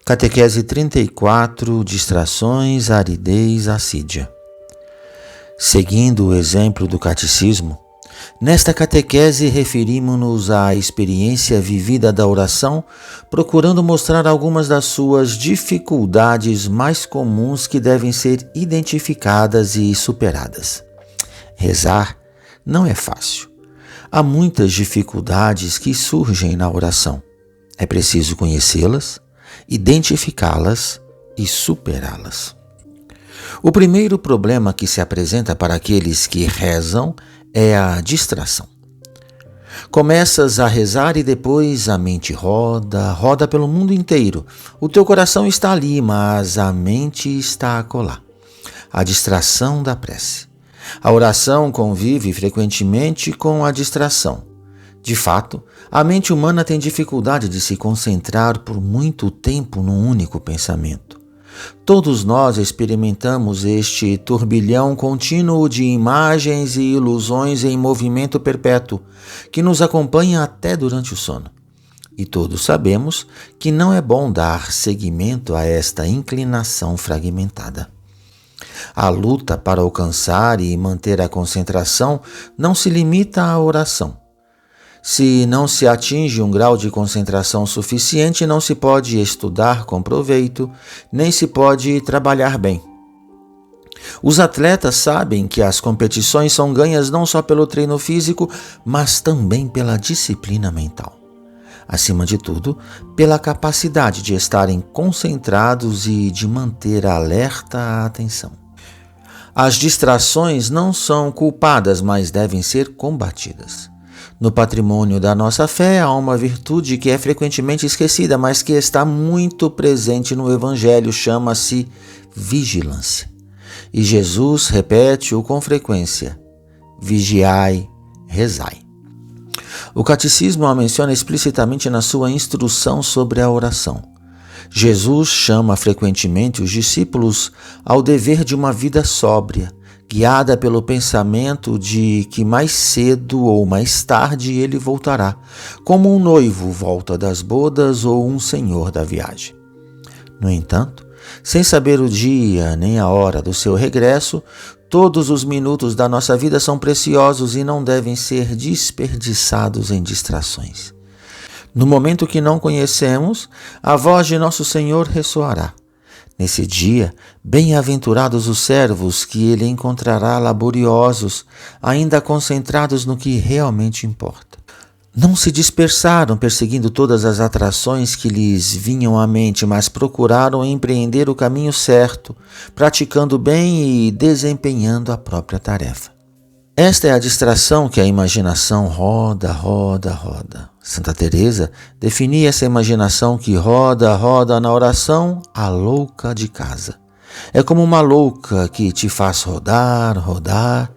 Catequese 34, distrações, aridez, assídia. Seguindo o exemplo do catecismo, nesta catequese referimos-nos à experiência vivida da oração, procurando mostrar algumas das suas dificuldades mais comuns que devem ser identificadas e superadas. Rezar não é fácil. Há muitas dificuldades que surgem na oração. É preciso conhecê-las, identificá-las e superá-las. O primeiro problema que se apresenta para aqueles que rezam é a distração. Começas a rezar e depois a mente roda pelo mundo inteiro. O teu coração está ali, mas a mente está acolá. A distração da prece. A oração convive frequentemente com a distração. De fato, a mente humana tem dificuldade de se concentrar por muito tempo num único pensamento. Todos nós experimentamos este turbilhão contínuo de imagens e ilusões em movimento perpétuo, que nos acompanha até durante o sono. E todos sabemos que não é bom dar seguimento a esta inclinação fragmentada. A luta para alcançar e manter a concentração não se limita à oração. Se não se atinge um grau de concentração suficiente, não se pode estudar com proveito, nem se pode trabalhar bem. Os atletas sabem que as competições são ganhas não só pelo treino físico, mas também pela disciplina mental. Acima de tudo, pela capacidade de estarem concentrados e de manter alerta a atenção. As distrações não são culpadas, mas devem ser combatidas. No patrimônio da nossa fé há uma virtude que é frequentemente esquecida, mas que está muito presente no Evangelho, chama-se vigilância. E Jesus repete-o com frequência: vigiai, rezai. O catecismo a menciona explicitamente na sua instrução sobre a oração. Jesus chama frequentemente os discípulos ao dever de uma vida sóbria, guiada pelo pensamento de que mais cedo ou mais tarde ele voltará, como um noivo volta das bodas ou um senhor da viagem. No entanto, sem saber o dia nem a hora do seu regresso, todos os minutos da nossa vida são preciosos e não devem ser desperdiçados em distrações. No momento que não conhecemos, a voz de nosso Senhor ressoará. Nesse dia, bem-aventurados os servos que ele encontrará laboriosos, ainda concentrados no que realmente importa. Não se dispersaram perseguindo todas as atrações que lhes vinham à mente, mas procuraram empreender o caminho certo, praticando bem e desempenhando a própria tarefa. Esta é a distração que a imaginação roda. Santa Teresa definia essa imaginação que roda na oração a louca de casa. É como uma louca que te faz rodar.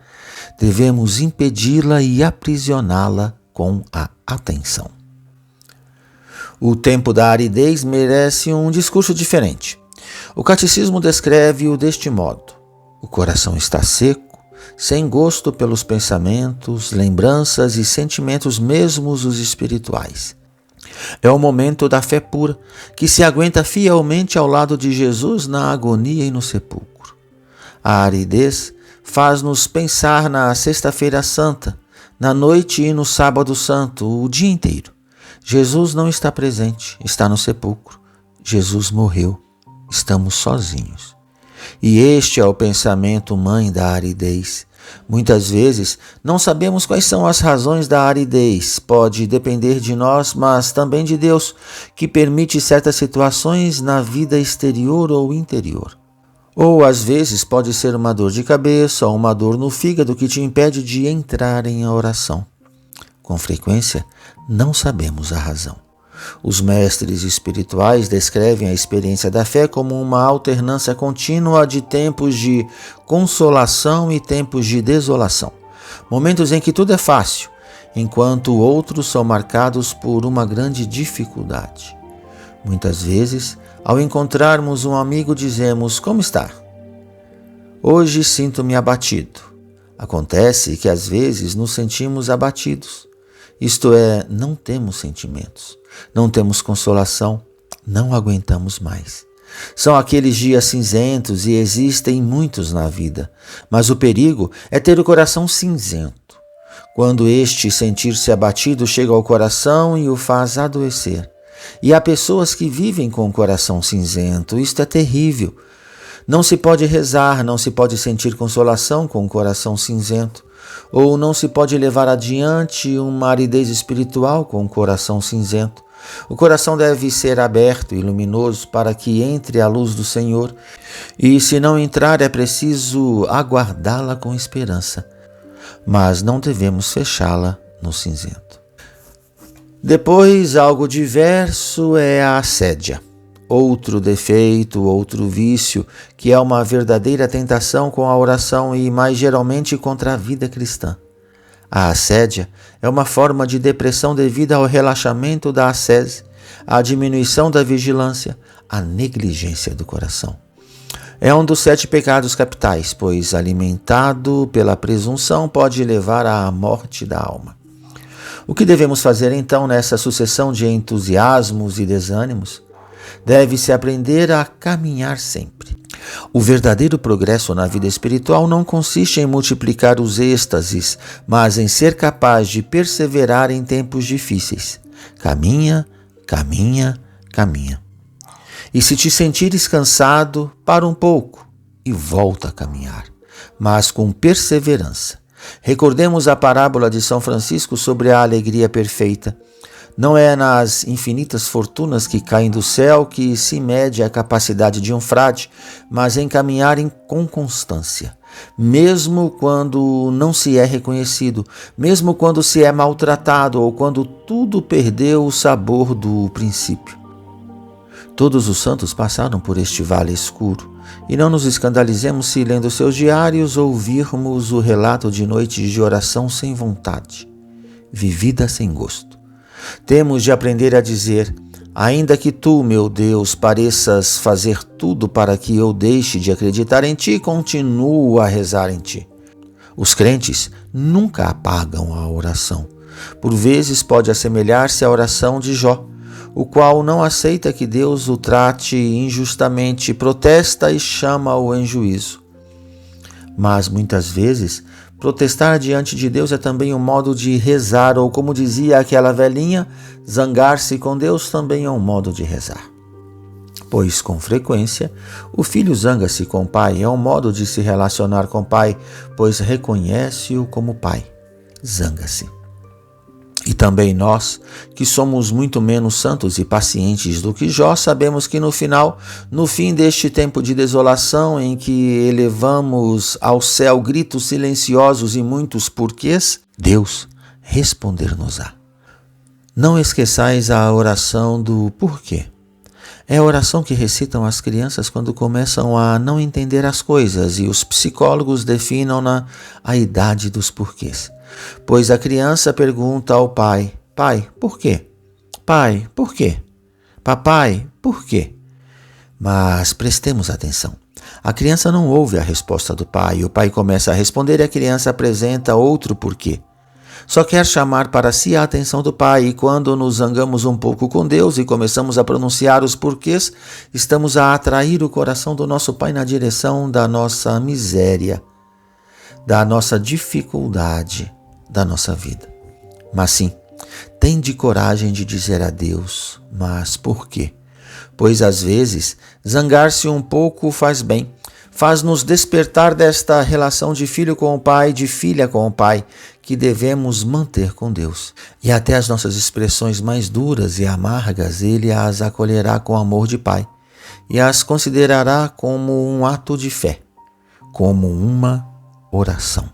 Devemos impedi-la e aprisioná-la com a atenção. O tempo da aridez merece um discurso diferente. O catecismo descreve-o deste modo: o coração está seco, sem gosto pelos pensamentos, lembranças e sentimentos mesmos os espirituais. É o momento da fé pura, que se aguenta fielmente ao lado de Jesus na agonia e no sepulcro. A aridez faz-nos pensar na Sexta-feira Santa, na noite e no Sábado Santo, o dia inteiro. Jesus não está presente, está no sepulcro. Jesus morreu, estamos sozinhos. E este é o pensamento mãe da aridez. Muitas vezes não sabemos quais são as razões da aridez. Pode depender de nós, mas também de Deus, que permite certas situações na vida exterior ou interior. Ou às vezes pode ser uma dor de cabeça ou uma dor no fígado que te impede de entrar em oração. Com frequência, não sabemos a razão. Os mestres espirituais descrevem a experiência da fé como uma alternância contínua de tempos de consolação e tempos de desolação. Momentos em que tudo é fácil, enquanto outros são marcados por uma grande dificuldade. Muitas vezes, ao encontrarmos um amigo, dizemos: como está? Hoje sinto-me abatido. Acontece que às vezes nos sentimos abatidos. Isto é, não temos sentimentos, não temos consolação, Não aguentamos mais. São aqueles dias cinzentos e existem muitos na vida, mas o perigo é ter o coração cinzento. Quando este sentir-se abatido chega ao coração e o faz adoecer. E há pessoas que vivem com o coração cinzento. Isto é terrível. Não se pode rezar, não se pode sentir consolação com o coração cinzento. Ou não se pode levar adiante uma aridez espiritual com o coração cinzento. O coração deve ser aberto e luminoso para que entre a luz do Senhor. E se não entrar, é preciso aguardá-la com esperança. Mas não devemos fechá-la no cinzento. Depois, algo diverso é a assédia. Outro defeito, outro vício, que é uma verdadeira tentação com a oração e mais geralmente contra a vida cristã. A assédia é uma forma de depressão devida ao relaxamento da ascese, à diminuição da vigilância, à negligência do coração. É um dos 7 pecados capitais, pois alimentado pela presunção pode levar à morte da alma. O que devemos fazer então nessa sucessão de entusiasmos e desânimos? Deve-se aprender a caminhar sempre. O verdadeiro progresso na vida espiritual não consiste em multiplicar os êxtases, mas em ser capaz de perseverar em tempos difíceis. Caminha, caminha, caminha. E se te sentires cansado, para um pouco e volta a caminhar, mas com perseverança. Recordemos a parábola de São Francisco sobre a alegria perfeita. Não é nas infinitas fortunas que caem do céu que se mede a capacidade de um frade, mas em caminhar com constância. Mesmo quando não se é reconhecido, mesmo quando se é maltratado ou quando tudo perdeu o sabor do princípio. Todos os santos passaram por este vale escuro, e não nos escandalizemos se, lendo seus diários, ouvirmos o relato de noites de oração sem vontade, vivida sem gosto. Temos de aprender a dizer: ainda que tu, meu Deus, pareças fazer tudo para que eu deixe de acreditar em ti, continuo a rezar em ti. Os crentes nunca apagam a oração. Por vezes pode assemelhar-se à oração de Jó, o qual não aceita que Deus o trate injustamente, protesta e chama-o em juízo. Mas muitas vezes, protestar diante de Deus é também um modo de rezar, ou como dizia aquela velhinha, zangar-se com Deus também é um modo de rezar. Pois, com frequência, o filho zanga-se com o pai, é um modo de se relacionar com o pai, pois reconhece-o como pai, zanga-se. E também nós, que somos muito menos santos e pacientes do que Jó, sabemos que no fim deste tempo de desolação em que elevamos ao céu gritos silenciosos e muitos porquês, Deus responder-nos-á. Não esqueçais a oração do porquê. É a oração que recitam as crianças quando começam a não entender as coisas e os psicólogos definam-na a idade dos porquês. Pois a criança pergunta ao pai: pai, por quê? Pai, por quê? Papai, por quê? Mas prestemos atenção. A criança não ouve a resposta do pai. O pai começa a responder e a criança apresenta outro porquê. Só quer chamar para si a atenção do pai, e quando nos zangamos um pouco com Deus e começamos a pronunciar os porquês, estamos a atrair o coração do nosso pai na direção da nossa miséria, da nossa dificuldade, da nossa vida. Mas sim, tende coragem de dizer a Deus: mas por quê? Pois às vezes zangar-se um pouco faz bem, faz-nos despertar desta relação de filho com o pai, de filha com o pai, que devemos manter com Deus. E até as nossas expressões mais duras e amargas, Ele as acolherá com amor de pai e as considerará como um ato de fé, como uma oração.